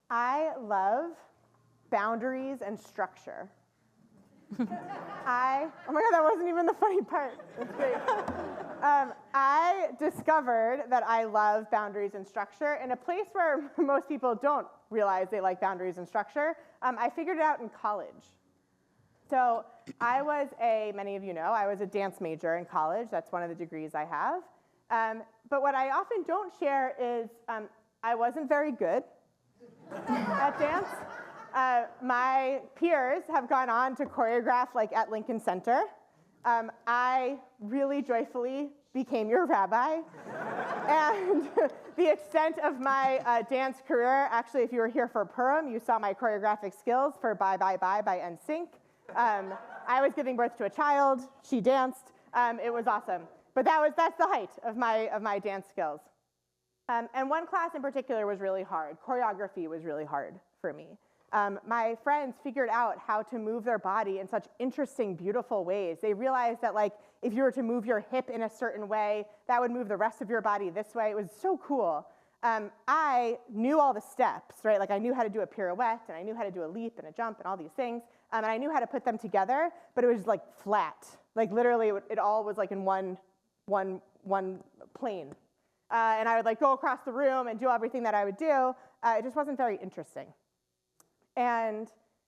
I love boundaries and structure. Oh my God, that wasn't even the funny part. That's great. I discovered that I love boundaries and structure in a place where most people don't realize they like boundaries and structure. I figured it out in college. So many of you know, I was a dance major in college. That's one of the degrees I have. But what I often don't share is I wasn't very good at dance. My peers have gone on to choreograph like at Lincoln Center. I really joyfully became your rabbi. And the extent of my dance career, actually, if you were here for Purim, you saw my choreographic skills for Bye Bye Bye by NSYNC. I was giving birth to a child. She danced. It was awesome. But that's the height of my dance skills. And one class in particular was really hard. Choreography was really hard for me. My friends figured out how to move their body in such interesting, beautiful ways. They realized that like if you were to move your hip in a certain way, that would move the rest of your body this way. It was so cool. I knew all the steps, right? Like I knew how to do a pirouette, and I knew how to do a leap and a jump and all these things. And I knew how to put them together, but it was like flat. Like literally, it all was like in one plane. And I would like go across the room and do everything that I would do. It just wasn't very interesting. And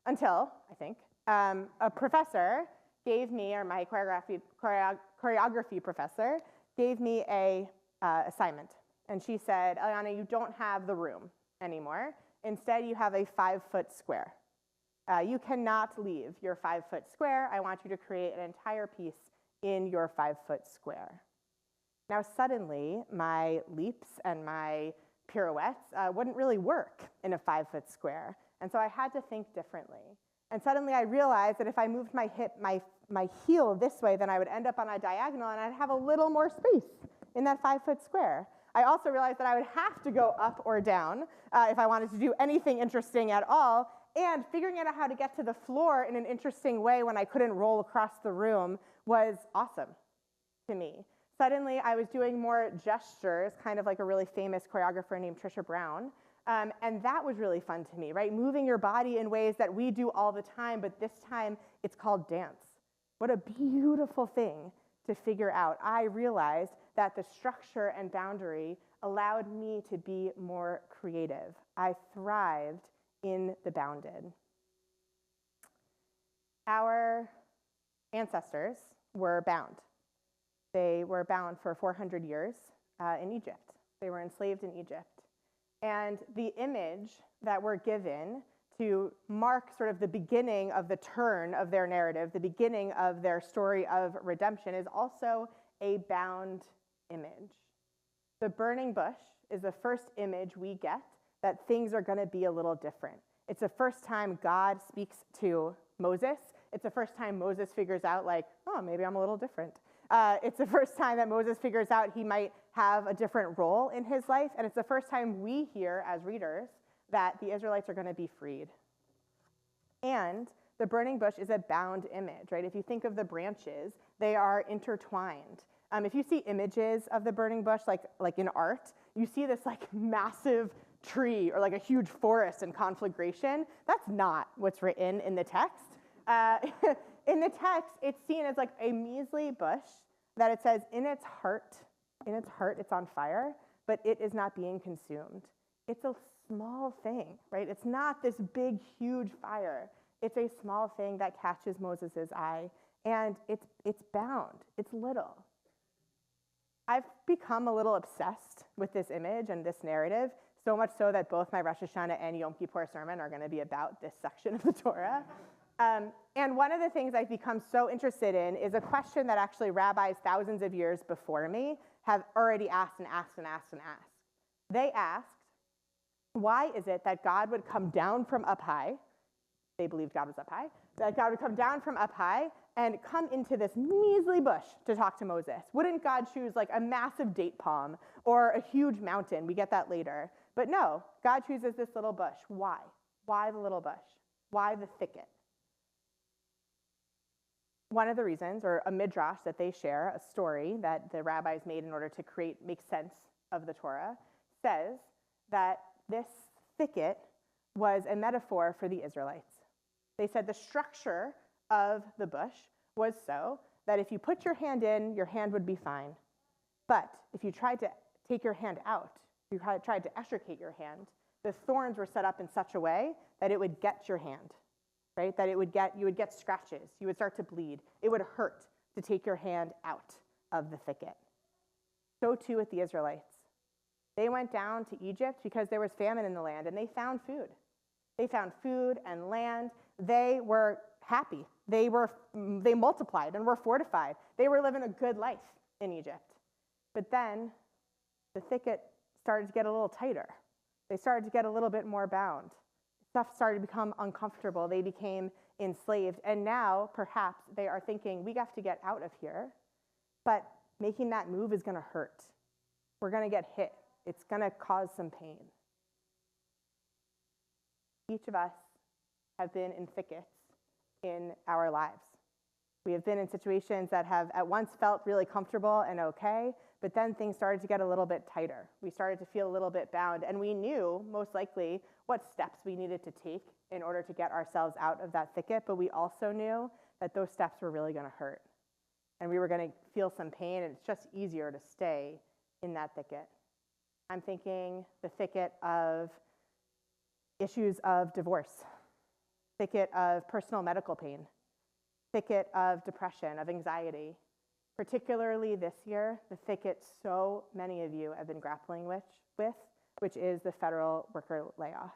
until, I think, a professor gave me, or my choreography professor, gave me a assignment. And she said, Eliana, you don't have the room anymore. Instead, you have a 5-foot square. You cannot leave your 5-foot square. I want you to create an entire piece in your 5-foot square. Now, suddenly, my leaps and my pirouettes wouldn't really work in a 5-foot square. And so I had to think differently. And suddenly I realized that if I moved my heel this way, then I would end up on a diagonal and I'd have a little more space in that 5-foot square. I also realized that I would have to go up or down if I wanted to do anything interesting at all. And figuring out how to get to the floor in an interesting way when I couldn't roll across the room was awesome to me. Suddenly I was doing more gestures, kind of like a really famous choreographer named Trisha Brown. And that was really fun to me, right? Moving your body in ways that we do all the time, but this time it's called dance. What a beautiful thing to figure out. I realized that the structure and boundary allowed me to be more creative. I thrived in the bounded. Our ancestors were bound. They were bound for 400 years in Egypt. They were enslaved in Egypt. And the image that we're given to mark sort of the beginning of the turn of their narrative, the beginning of their story of redemption, is also a bound image. The burning bush is the first image we get that things are going to be a little different. It's the first time God speaks to Moses. It's the first time Moses figures out, like, oh, maybe I'm a little different. It's the first time that Moses figures out he might have a different role in his life, and it's the first time we hear as readers that the Israelites are going to be freed. And the burning bush is a bound image, right? If you think of the branches, they are intertwined. If you see images of the burning bush, like in art, you see this like massive tree or like a huge forest in conflagration. That's not what's written in the text. In the text, it's seen as like a measly bush that it says in its heart it's on fire, but it is not being consumed. It's a small thing, right? It's not this big, huge fire. It's a small thing that catches Moses' eye, and it's bound. It's little. I've become a little obsessed with this image and this narrative, so much so that both my Rosh HaShanah and Yom Kippur sermon are going to be about this section of the Torah. And one of the things I've become so interested in is a question that actually rabbis thousands of years before me have already asked and asked and asked and asked. They asked, why is it that God would come down from up high? They believed God was up high. That God would come down from up high and come into this measly bush to talk to Moses. Wouldn't God choose like a massive date palm or a huge mountain? We get that later. But no, God chooses this little bush. Why? Why the little bush? Why the thicket? One of the reasons, or a midrash that they share, a story that the rabbis made in order to make sense of the Torah, says that this thicket was a metaphor for the Israelites. They said the structure of the bush was so that if you put your hand in, your hand would be fine. But if you tried to take your hand out, you tried to extricate your hand, the thorns were set up in such a way that it would get your hand, right? That you would get scratches, you would start to bleed. It would hurt to take your hand out of the thicket. So too with the Israelites. They went down to Egypt because there was famine in the land, and they found food. They found food and land. They were happy. They multiplied and were fortified. They were living a good life in Egypt. But then the thicket started to get a little tighter. They started to get a little bit more bound. Stuff started to become uncomfortable. They became enslaved. And now, perhaps, they are thinking, we have to get out of here, but making that move is going to hurt. We're going to get hit. It's going to cause some pain. Each of us have been in thickets in our lives. We have been in situations that have at once felt really comfortable and okay, but then things started to get a little bit tighter. We started to feel a little bit bound, and we knew, most likely, what steps we needed to take in order to get ourselves out of that thicket, but we also knew that those steps were really going to hurt, and we were going to feel some pain, and it's just easier to stay in that thicket. I'm thinking the thicket of issues of divorce, thicket of personal medical pain, thicket of depression, of anxiety. Particularly this year, the thicket so many of you have been grappling with, which is the federal worker layoff.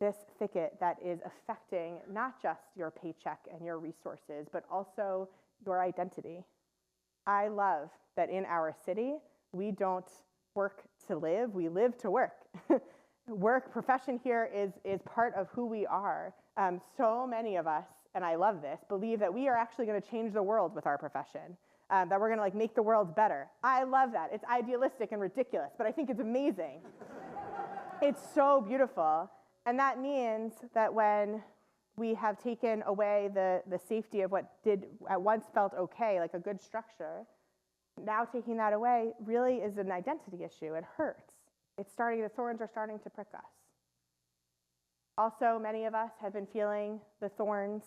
This thicket that is affecting not just your paycheck and your resources, but also your identity. I love that in our city, we don't work to live, we live to work. Profession here is part of who we are. So many of us, and I love this, believe that we are actually going to change the world with our profession, that we're going to make the world better. I love that. It's idealistic and ridiculous, but I think it's amazing. It's so beautiful. And that means that when we have taken away the safety of what did at once felt okay, like a good structure, now taking that away really is an identity issue. It hurts. The thorns are starting to prick us. Also, many of us have been feeling the thorns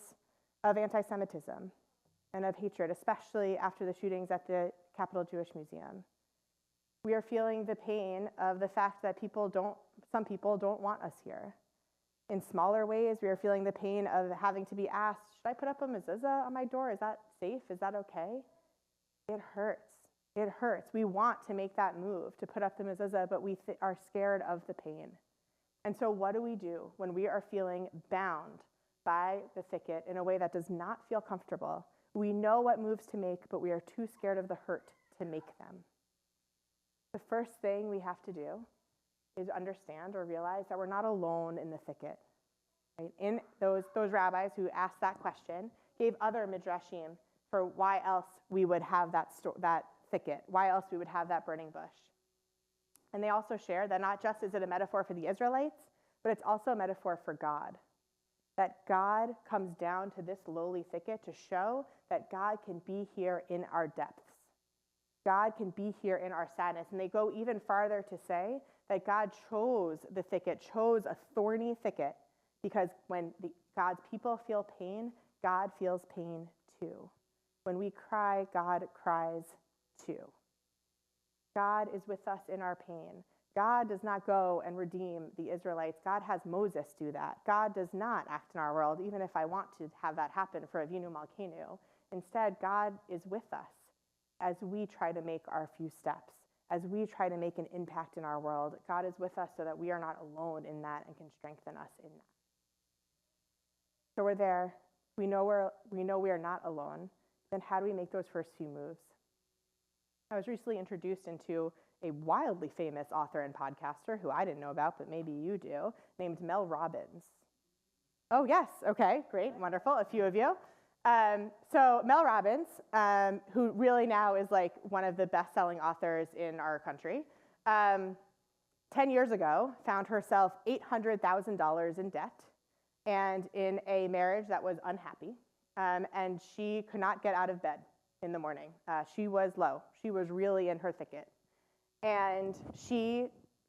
of anti-Semitism and of hatred, especially after the shootings at the Capitol Jewish Museum. We are feeling the pain of the fact that some people don't want us here. In smaller ways, we are feeling the pain of having to be asked, should I put up a mezuzah on my door? Is that safe? Is that okay? It hurts. It hurts. We want to make that move to put up the mezuzah, but we are scared of the pain. And so what do we do when we are feeling bound by the thicket in a way that does not feel comfortable? We know what moves to make, but we are too scared of the hurt to make them. The first thing we have to do is understand or realize that we're not alone in the thicket. Right? In those rabbis who asked that question gave other midrashim for why else we would have that thicket, why else we would have that burning bush. And they also share that not just is it a metaphor for the Israelites, but it's also a metaphor for God. That God comes down to this lowly thicket to show that God can be here in our depths. God can be here in our sadness. And they go even farther to say that God chose the thicket, chose a thorny thicket, because when God's people feel pain, God feels pain too. When we cry, God cries too. God is with us in our pain. God does not go and redeem the Israelites. God has Moses do that. God does not act in our world, even if I want to have that happen for Avinu Malkeinu. Instead, God is with us as we try to make our few steps, as we try to make an impact in our world. God is with us so that we are not alone in that and can strengthen us in that. So we're there. We know we are not alone. Then how do we make those first few moves? I was recently introduced into a wildly famous author and podcaster who I didn't know about, but maybe you do, named Mel Robbins. Oh, yes. Okay, great, wonderful. A few of you. So Mel Robbins, who really now is like one of the best-selling authors in our country, 10 years ago found herself $800,000 in debt and in a marriage that was unhappy, and she could not get out of bed in the morning. She was low. She was really in her thicket. And she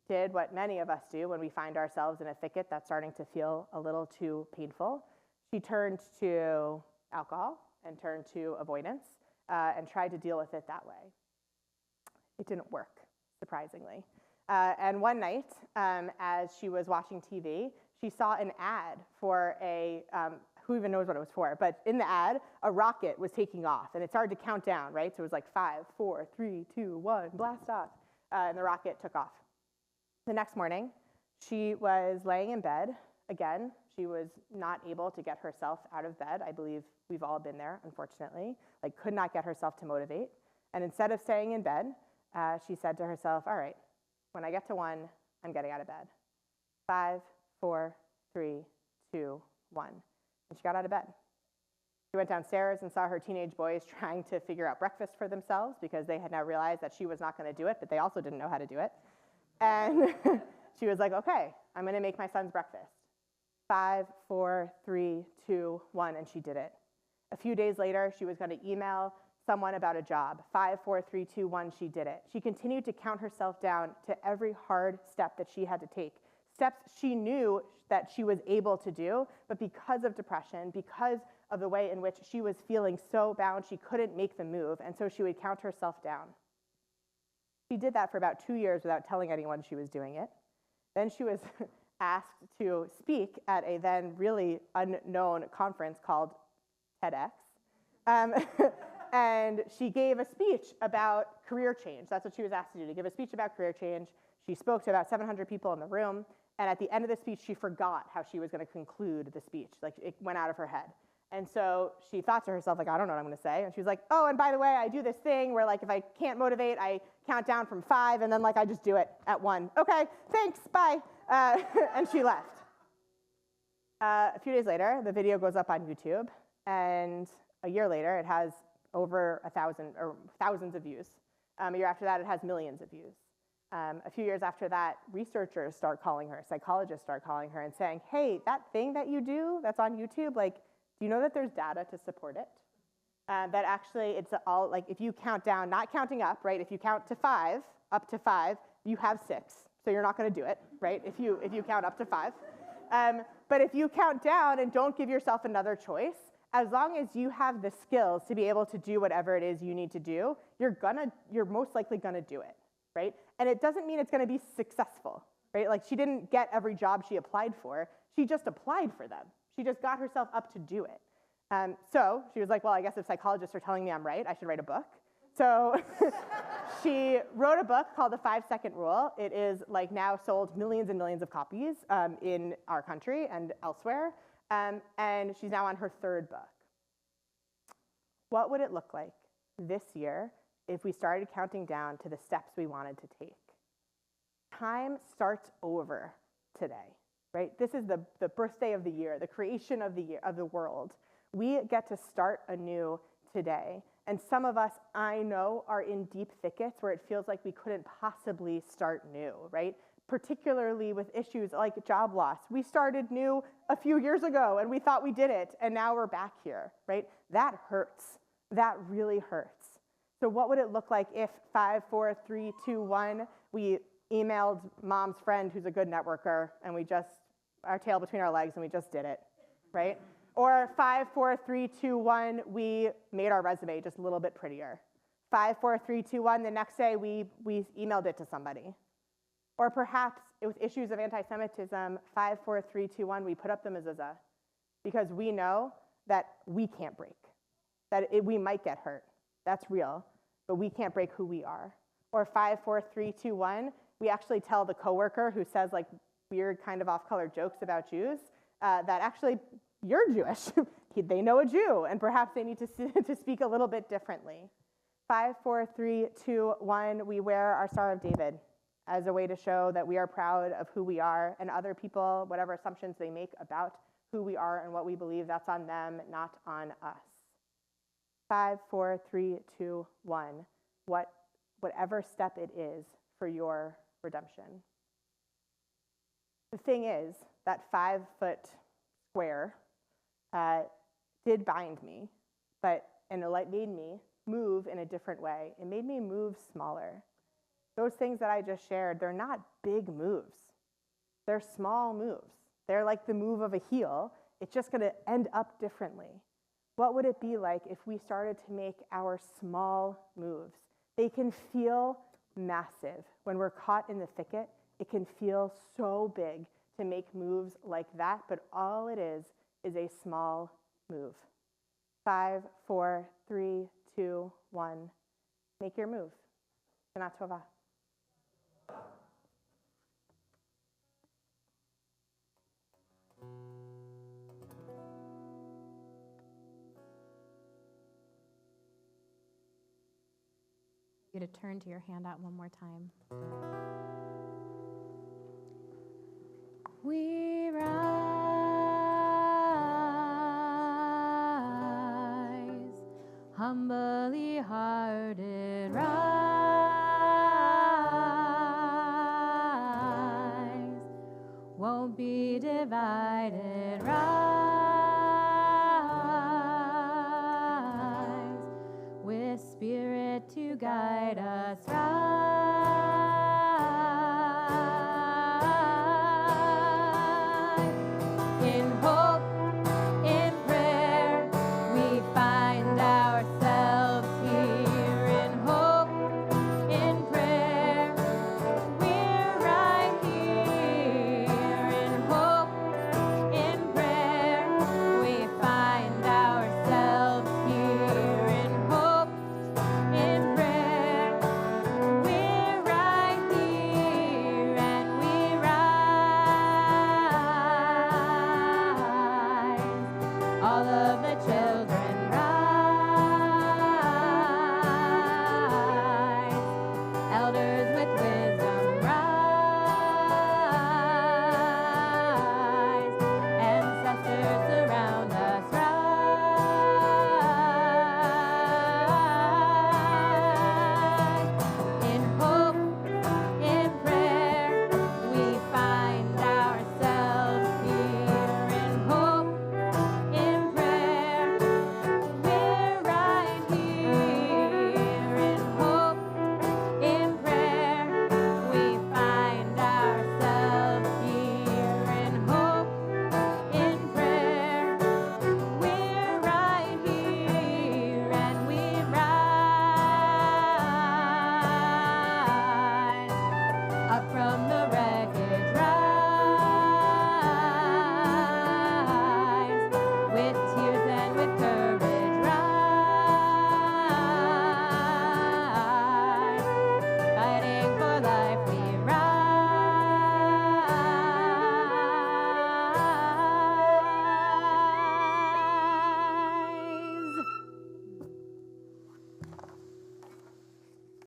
did what many of us do when we find ourselves in a thicket that's starting to feel a little too painful. She turned to alcohol and turned to avoidance and tried to deal with it that way. It didn't work, surprisingly. And one night, as she was watching TV, she saw an ad for a, who even knows what it was for, but in the ad, a rocket was taking off, and it started to count down, right? So it was like 5, 4, 3, 2, 1, blast off, and the rocket took off. The next morning, she was laying in bed. Again, she was not able to get herself out of bed. I believe we've all been there, unfortunately. Like, could not get herself to motivate. And instead of staying in bed, she said to herself, all right, when I get to 1, I'm getting out of bed. 5, 4, 3, 2, 1. And she got out of bed. She went downstairs and saw her teenage boys trying to figure out breakfast for themselves because they had now realized that she was not going to do it, but they also didn't know how to do it. And she was like, okay, I'm going to make my son's breakfast. 5, 4, 3, 2, 1, and she did it. A few days later, she was going to email someone about a job. 5, 4, 3, 2, 1, she did it. She continued to count herself down to every hard step that she had to take. Steps she knew that she was able to do, but because of depression, because of the way in which she was feeling so bound, she couldn't make the move, and so she would count herself down. She did that for about 2 years without telling anyone she was doing it. Then she was asked to speak at a then really unknown conference called TEDx. And she gave a speech about career change. That's what she was asked to do, to give a speech about career change. She spoke to about 700 people in the room. And at the end of the speech, she forgot how she was going to conclude the speech. Like, it went out of her head. And so she thought to herself, like, I don't know what I'm going to say. And she was like, oh, and by the way, I do this thing where, like, if I can't motivate, I count down from 5, and then, like, I just do it at 1. Okay, thanks, bye. And she left. A few days later, the video goes up on YouTube. And a year later, it has over 1,000 or thousands of views. A year after that, it has millions of views. A few years after that, researchers start calling her, psychologists start calling her and saying, hey, that thing that you do that's on YouTube, like, do you know that there's data to support it? That actually it's all, like, if you count down, not counting up, right? If you count to 5, up to 5, you have 6. So you're not going to do it, right? If you count up to 5. But if you count down and don't give yourself another choice, as long as you have the skills to be able to do whatever it is you need to do, you're most likely going to do it, right? And it doesn't mean it's going to be successful, right? Like, she didn't get every job she applied for. She just applied for them. She just got herself up to do it. So she was like, well, I guess if psychologists are telling me I'm right, I should write a book. So she wrote a book called The 5-Second Rule. It is, like, now sold millions and millions of copies in our country and elsewhere. And she's now on her 3rd book. What would it look like this year if we started counting down to the steps we wanted to take? Time starts over today, right? This is the birthday of the year, the creation of the year, of the world. We get to start anew today. And some of us, I know, are in deep thickets where it feels like we couldn't possibly start new, right? Particularly with issues like job loss. We started new a few years ago and we thought we did it, and now we're back here, right? That hurts. That really hurts. So what would it look like if 5, 4, 3, 2, 1, we emailed mom's friend who's a good networker and we just, our tail between our legs, and we just did it, right? Or 5, 4, 3, 2, 1, we made our resume just a little bit prettier. 5, 4, 3, 2, 1, the next day we emailed it to somebody. Or perhaps with issues of anti-Semitism, 5, 4, 3, 2, 1, we put up the mezuzah because we know that we can't break, that we might get hurt. That's real, but we can't break who we are. Or 5, 4, 3, 2, 1, we actually tell the coworker who says, like, weird kind of off-color jokes about Jews that actually you're Jewish. They know a Jew, and perhaps they need to speak a little bit differently. 5, 4, 3, 2, 1, we wear our Star of David as a way to show that we are proud of who we are, and other people, whatever assumptions they make about who we are and what we believe, that's on them, not on us. 5, 4, 3, 2, 1, whatever step it is for your redemption. The thing is, that 5-foot square did bind me, and it made me move in a different way. It made me move smaller. Those things that I just shared, they're not big moves. They're small moves. They're like the move of a heel. It's just going to end up differently. What would it be like if we started to make our small moves? They can feel massive. When we're caught in the thicket, it can feel so big to make moves like that, but all it is a small move. 5, 4, 3, 2, 1. Make your move. Shana Tova. You to turn to your handout one more time. We rise, humbly hearted rise, won't be divided, rise, with Spirit to guide us, rise.